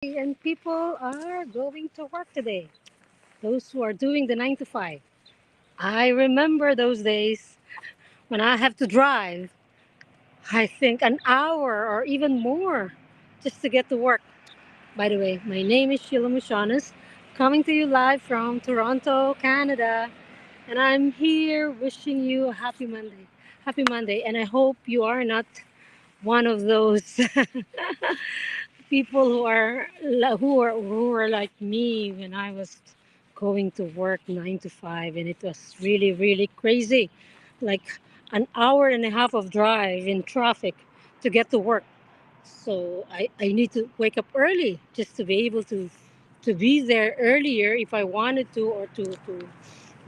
And people are going to work today. Those who are doing the 9 to 5. I remember those days when I have to drive, I think an hour or even more just to get to work. By the way, my name is Sheila Mushanas, coming to you live from Toronto, Canada. And I'm here wishing you a happy Monday. Happy Monday. And I hope you are not one of those people who are like me when I was going to work 9 to 5, and it was really crazy, like an hour and a half of drive in traffic to get to work. So I need to wake up early just to be able to be there earlier if I wanted to, or to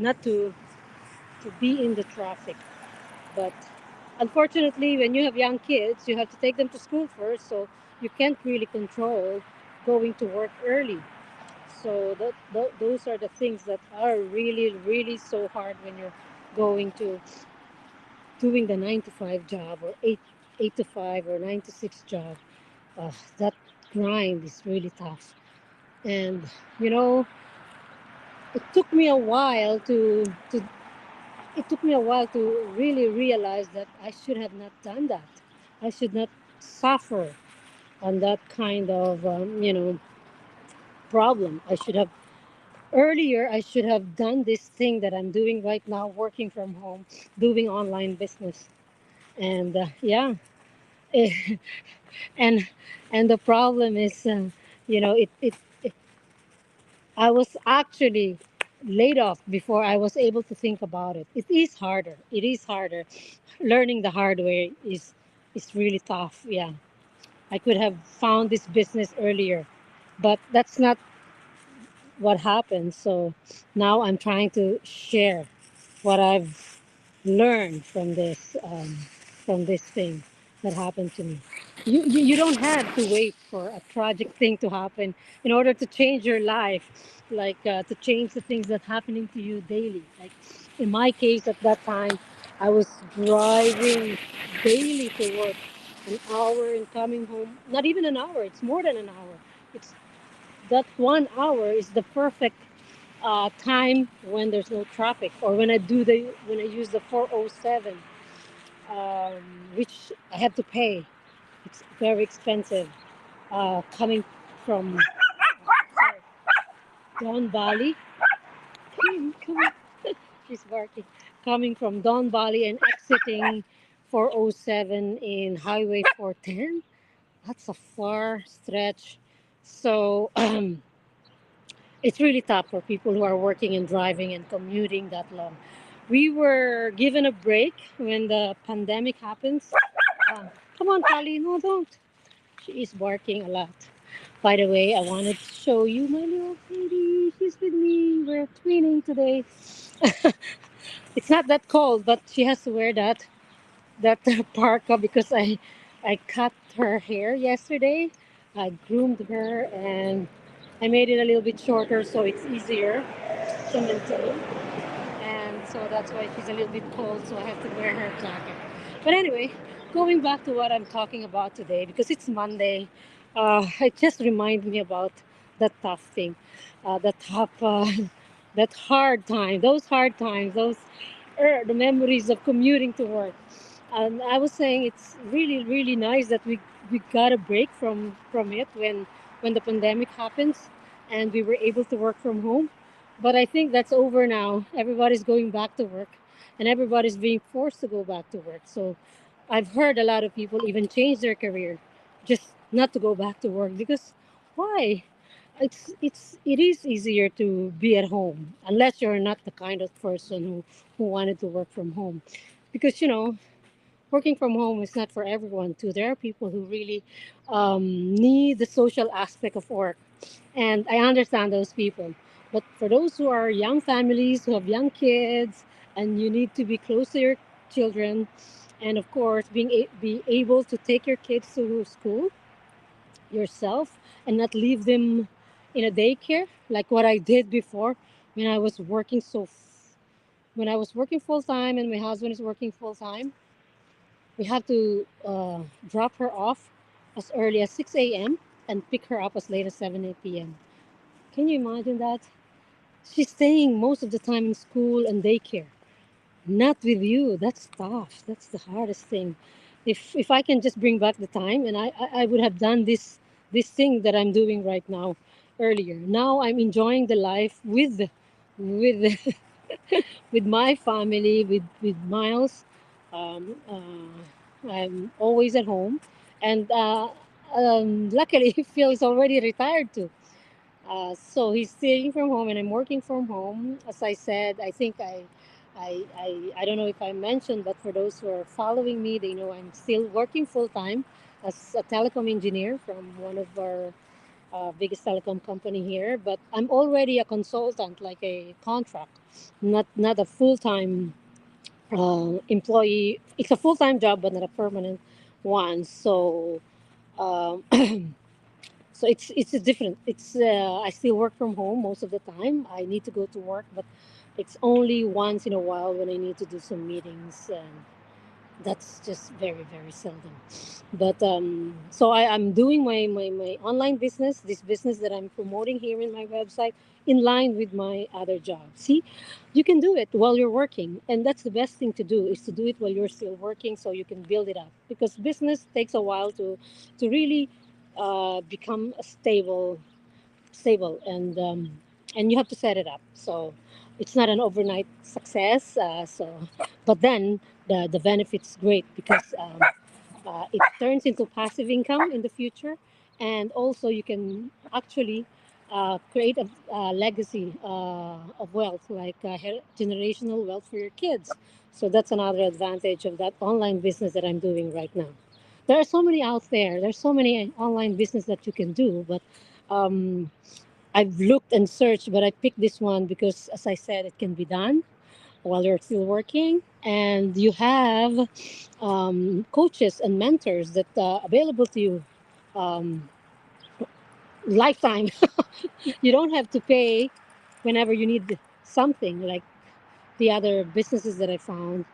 not to be in the traffic. But unfortunately, when you have young kids, you have to take them to school first, so you can't really control going to work early. So those are the things that are really so hard when you're going to doing the 9 to 5 job, or eight to five or 9 to 6 job. That grind is really tough, and you know it took me a while to it took me a while to really realize that I should have not done that. I should not suffer on that kind of problem. I should have done this thing that I'm doing right now, working from home, doing online business, and and and the problem is, it I was actually laid off before I was able to think about it. It is harder. It is harder. Learning the hard way is really tough. Yeah, I could have found this business earlier, but that's not what happened. So now I'm trying to share what I've learned from this thing that happened to me. You don't have to wait for a tragic thing to happen in order to change your life, like to change the things that happening to you daily. Like in my case, at that time, I was driving daily to work, an hour and coming home. Not even an hour. It's more than an hour. It's that 1 hour is the perfect time when there's no traffic, or when I use the 407, which I have to pay. It's very expensive. Coming from sorry, Don Valley, come on, she's barking. Coming from Don Valley and exiting 407 in Highway 410. That's a far stretch. So it's really tough for people who are working and driving and commuting that long. We were given a break when the pandemic happens. Uh, Come on, Kali, no, don't. She is barking a lot. By the way, I wanted to show you my little baby. She's with me. We're twinning today. It's not that cold, but she has to wear that parka because I cut her hair yesterday. I groomed her and I made it a little bit shorter so it's easier to maintain. And so that's why she's a little bit cold, so I have to wear her jacket. But anyway, going back to what I'm talking about today, because it's Monday, it just reminded me about that tough thing, that tough, that hard time, those hard times, the memories of commuting to work. And I was saying it's really nice that we got a break from it when the pandemic happens, and we were able to work from home. But I think that's over now. Everybody's going back to work, and everybody's being forced to go back to work. So I've heard a lot of people even change their career just not to go back to work, because why? It is easier to be at home unless you're not the kind of person who wanted to work from home, because working from home is not for everyone too. There are people who really need the social aspect of work, and I understand those people. But for those who are young families, who have young kids, and you need to be close to your children, and of course be able to take your kids to school yourself and not leave them in a daycare like what I did before when I was working when I was working full time and my husband is working full time. We have to drop her off as early as 6 a.m. and pick her up as late as 7 p.m. Can you imagine that? She's staying most of the time in school and daycare. Not with you. That's tough. That's the hardest thing. If I can just bring back the time, and I would have done this thing that I'm doing right now earlier. Now I'm enjoying the life with with my family, with Miles. I'm always at home, and luckily Phil is already retired too. So he's staying from home, and I'm working from home. As I said, I think I don't know if I mentioned, but for those who are following me, they know I'm still working full time as a telecom engineer from one of our biggest telecom company here. But I'm already a consultant, like a contract, not a full time employee. It's a full time job, but not a permanent one. So. Um, so it's a different. It's I still work from home most of the time. I need to go to work, but it's only once in a while when I need to do some meetings, and that's just very seldom. But so I'm doing my online business, this business that I'm promoting here in my website, in line with my other job. See, you can do it while you're working, and that's the best thing to do, is to do it while you're still working, so you can build it up, because business takes a while to really become a stable, and you have to set it up. So it's not an overnight success. But then the benefits great, because it turns into passive income in the future, and also you can actually create a legacy of wealth, like generational wealth for your kids. So that's another advantage of that online business that I'm doing right now. There are so many out there. There's so many online business that you can do, but um, I've looked and searched, but I picked this one because, as I said, it can be done while you're still working, and you have coaches and mentors that available to you um, lifetime. You don't have to pay whenever you need something, like the other businesses that I found.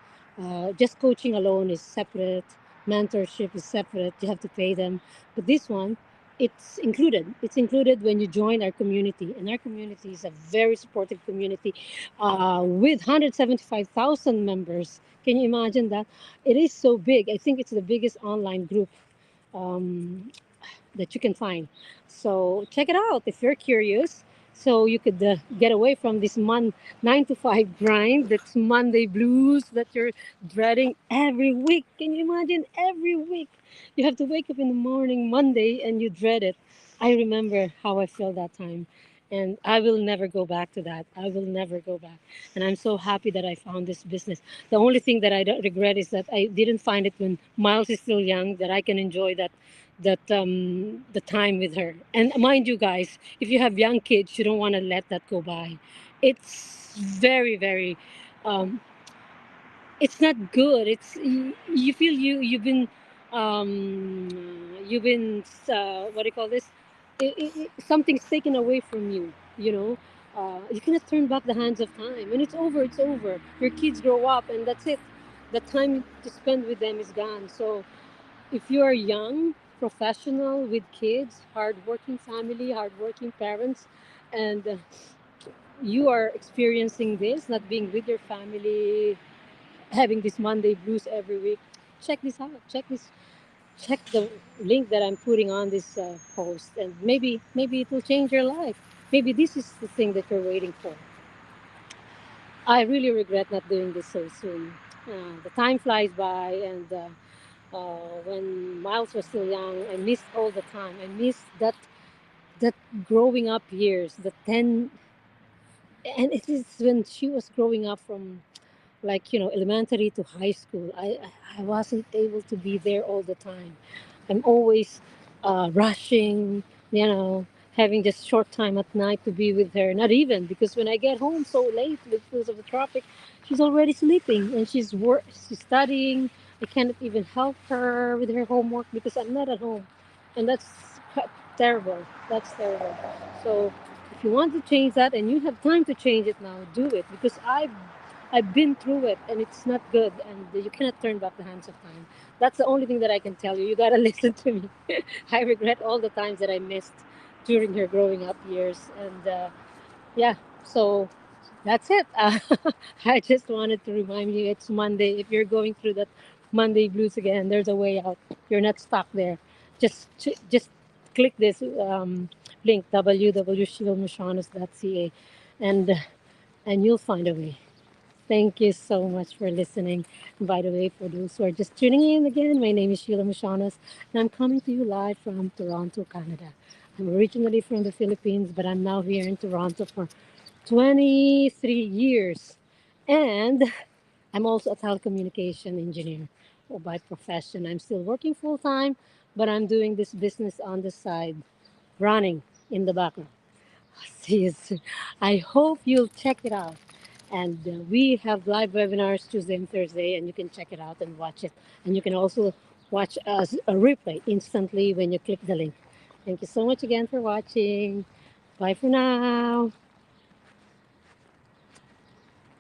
Just coaching alone is separate, mentorship is separate, you have to pay them. But this one, it's included. It's included when you join our community. And our community is a very supportive community with 175,000 members. Can you imagine that? It is so big. I think it's the biggest online group um, that you can find. So check it out if you're curious. So you could get away from this 9 to 5 grind, that's Monday blues that you're dreading every week. Can you imagine? Every week you have to wake up in the morning Monday and you dread it. I remember how I felt that time. And I will never go back to that. I will never go back. And I'm so happy that I found this business. The only thing that I don't regret is that I didn't find it when Miles is still young, that I can enjoy that the time with her. And mind you guys, if you have young kids, you don't want to let that go by. It's very um, it's not good. You feel you've been what do you call this, something's taken away from you, you know. You cannot turn back the hands of time. When it's over, it's over. Your kids grow up and that's it. The time to spend with them is gone. So if you are young, professional with kids, hardworking family, hardworking parents, and you are experiencing this, not being with your family, having this Monday blues every week, check this out. Check the link that I'm putting on this post, and maybe it will change your life. Maybe this is the thing that you're waiting for. I really regret not doing this so soon. The time flies by, and when Miles was still young, I missed all the time. I missed that growing up years, the 10, and it is when she was growing up from, like, elementary to high school. I wasn't able to be there all the time. I'm always rushing, you know, having just short time at night to be with her. Not even, because when I get home so late because of the traffic, she's already sleeping and she's studying. I cannot even help her with her homework because I'm not at home, and that's terrible. That's terrible. So if you want to change that and you have time to change it now, do it, because I've been through it, and it's not good, and you cannot turn back the hands of time. That's the only thing that I can tell you. You gotta listen to me. I regret all the times that I missed during her growing up years, and yeah, so that's it. I just wanted to remind you it's Monday. If you're going through that Monday blues again, there's a way out. You're not stuck there. Just click this link www.shilmashanas.ca, and and you'll find a way. Thank you so much for listening. And by the way, for those who are just tuning in again, my name is Sheila Mashanas, and I'm coming to you live from Toronto, Canada. I'm originally from the Philippines, but I'm now here in Toronto for 23 years. And I'm also a telecommunication engineer by profession. I'm still working full time, but I'm doing this business on the side, running in the background. See you soon. I hope you'll check it out. And we have live webinars Tuesday and Thursday, and you can check it out and watch it. And you can also watch us a replay instantly when you click the link. Thank you so much again for watching. Bye for now.